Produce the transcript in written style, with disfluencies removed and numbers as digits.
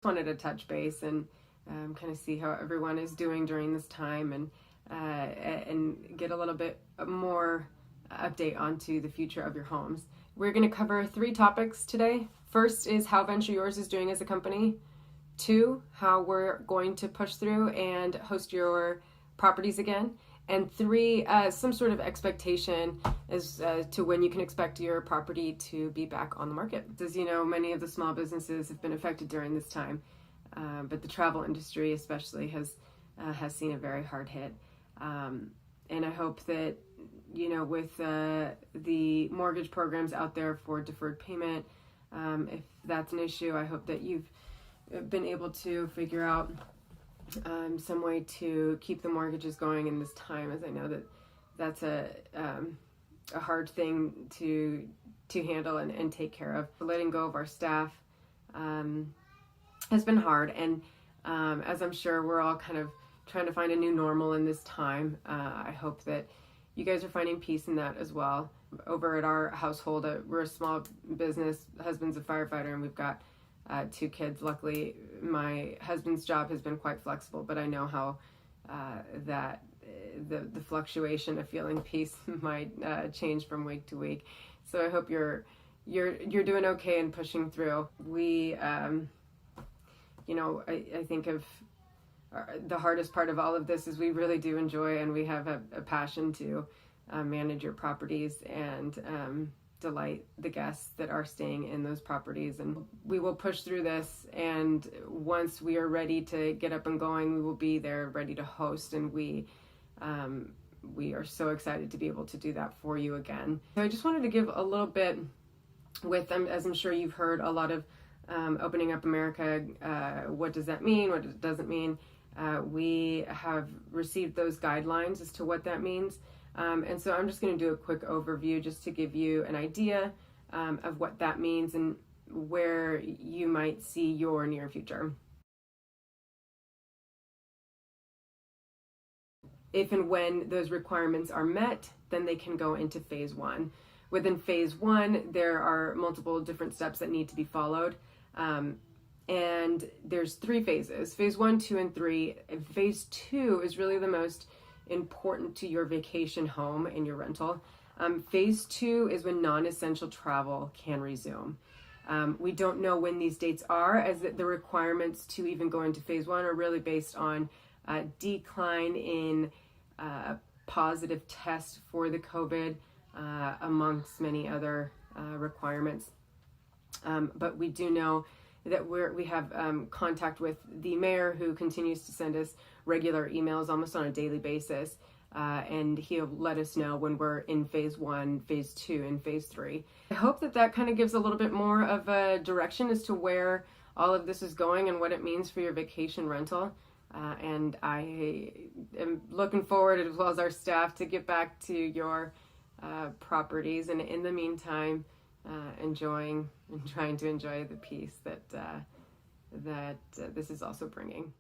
wanted to touch base and kind of see how everyone is doing during this time, and get a little bit more update onto the future of your homes. We're going to cover 3 topics today. First is how Venture Yours is doing as a company. 2, how we're going to push through and host your properties again. And 3, some sort of expectation as to when you can expect your property to be back on the market. As you know, many of the small businesses have been affected during this time, but the travel industry especially has seen a very hard hit. And I hope that, with the mortgage programs out there for deferred payment, if that's an issue, I hope that you've been able to figure out some way to keep the mortgages going in this time, as I know that that's a hard thing to handle and take care of. Letting go of our staff has been hard, and as I'm sure we're all kind of trying to find a new normal in this time, I hope that you guys are finding peace in that as well. Over at our household, we're a small business. Husband's a firefighter, and we've got 2 kids. Luckily, my husband's job has been quite flexible, but I know how that the fluctuation of feeling peace might change from week to week. So I hope you're doing okay and pushing through. We, I think of the hardest part of all of this is we really do enjoy, and we have a passion to manage your properties and delight the guests that are staying in those properties. And we will push through this, and once we are ready to get up and going, we will be there ready to host, and we are so excited to be able to do that for you again. So I just wanted to give a little bit with them, as I'm sure you've heard a lot of opening up America. What does that mean? What doesn't mean? We have received those guidelines as to what that means. And so I'm just going to do a quick overview just to give you an idea of what that means and where you might see your near future. If and when those requirements are met, then they can go into phase 1. Within phase 1, there are multiple different steps that need to be followed. And there's 3 phases, phase 1, 2, and 3. Phase 2 is really the most important to your vacation home and your rental. Phase 2 is when non-essential travel can resume. We don't know when these dates are, as the requirements to even go into phase 1 are really based on decline in positive tests for the COVID, amongst many other requirements. But we do know that we have contact with the mayor, who continues to send us regular emails almost on a daily basis, and he'll let us know when we're in phase 1, phase 2, and phase 3. I hope that kind of gives a little bit more of a direction as to where all of this is going and what it means for your vacation rental. And I am looking forward, as well as our staff, to get back to your properties, and in the meantime, enjoying and trying to enjoy the peace that this is also bringing.